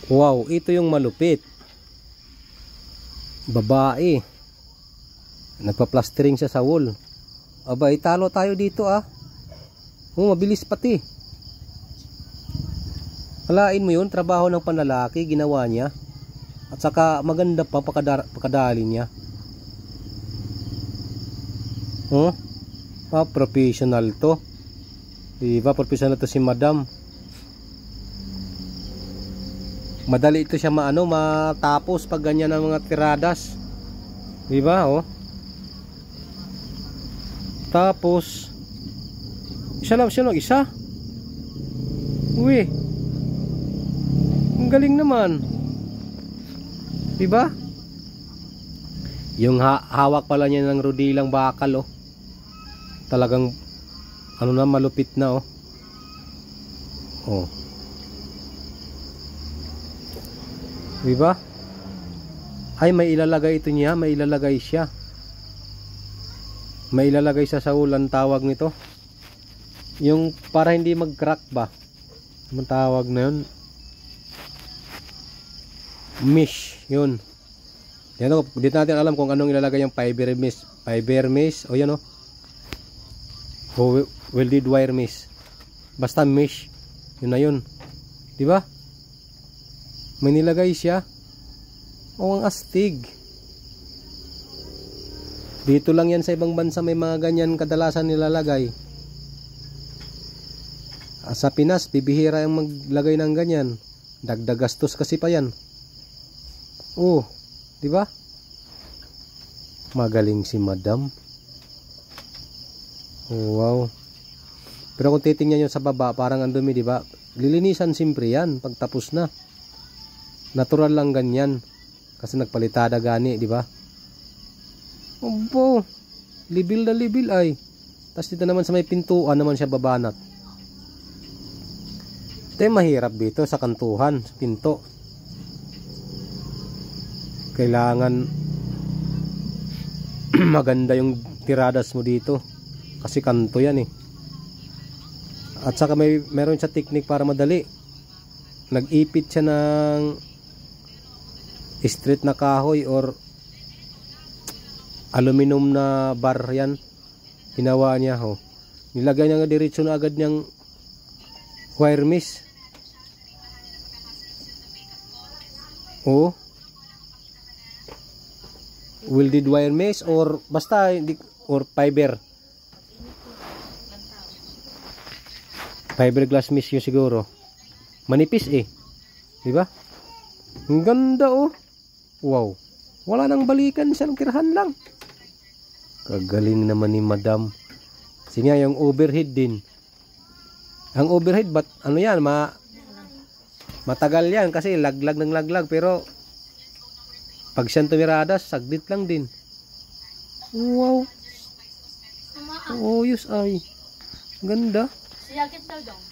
Wow, ito yung malupit. Babae. Nagpa-plastering siya sa wall. Aba, italo tayo dito ah. Oh, mabilis pati. Halain mo yun, trabaho ng panlalaki, ginawa niya. At saka maganda pa pakadali niya. Oh, professional to. Diba, professional to si madam. Madali ito siya matapos pag ganyan ang mga tiradas. Diba, oh. Tapos isa lang isa. Uy, ang galing naman. Diba? Yung hawak pala niya ng rudilang bakal, oh. Talagang malupit na, oh. Oh. Diba? Ay, may ilalagay ito niya, may ilalagay siya. May ilalagay sa ulan, tawag nito. Yung para hindi mag-crack ba? Ang tawag na yun. Mesh, yun. Yan o, dito natin alam kung anong ilalagay yung fiber mesh. Fiber mesh, o yan o. Welded wire mesh. Basta mesh, yun na yun. Diba? May nilagay siya. O, ang astig. Dito lang yan sa ibang bansa may mga ganyan kadalasan nilalagay. Sa Pinas, bibihira yung maglagay ng ganyan. Dagdag gastos kasi pa yan. Oh, di ba? Magaling si madam. Oh, wow. Pero kung titingnan nyo sa baba, parang ang dumi, di ba? Lilinisan simpre yan pag tapos na. Natural lang ganyan. Kasi nagpalitada gani, di ba? Opo, libil na libil ay. Tapos dito naman sa may pintuan naman siya babanat. Ito yung mahirap dito sa kantuhan, sa pinto. Kailangan maganda yung tiradas mo dito. Kasi kanto yan eh. At saka meron siya technique para madali. Nag-ipit siya ng straight na kahoy or aluminum na bar yan. Ginawa niya, oh. Nilagay niya nga diretso na agad niyang wire mesh. Oh. Welded wire mesh or basta or fiberglass mesh yun siguro. Manipis eh. Di ba? Ang ganda, oh. Wow. Wala nang balikan, isang tirahan lang. Kagaling naman ni madam. Kasi nga yung overhead din. Ang overhead, but ano yan, matagal yan kasi laglag ng laglag. Pero pag siyang tumiradas, saglit lang din. Wow. Oh, yes ay. Ganda. Siyagit daw dong.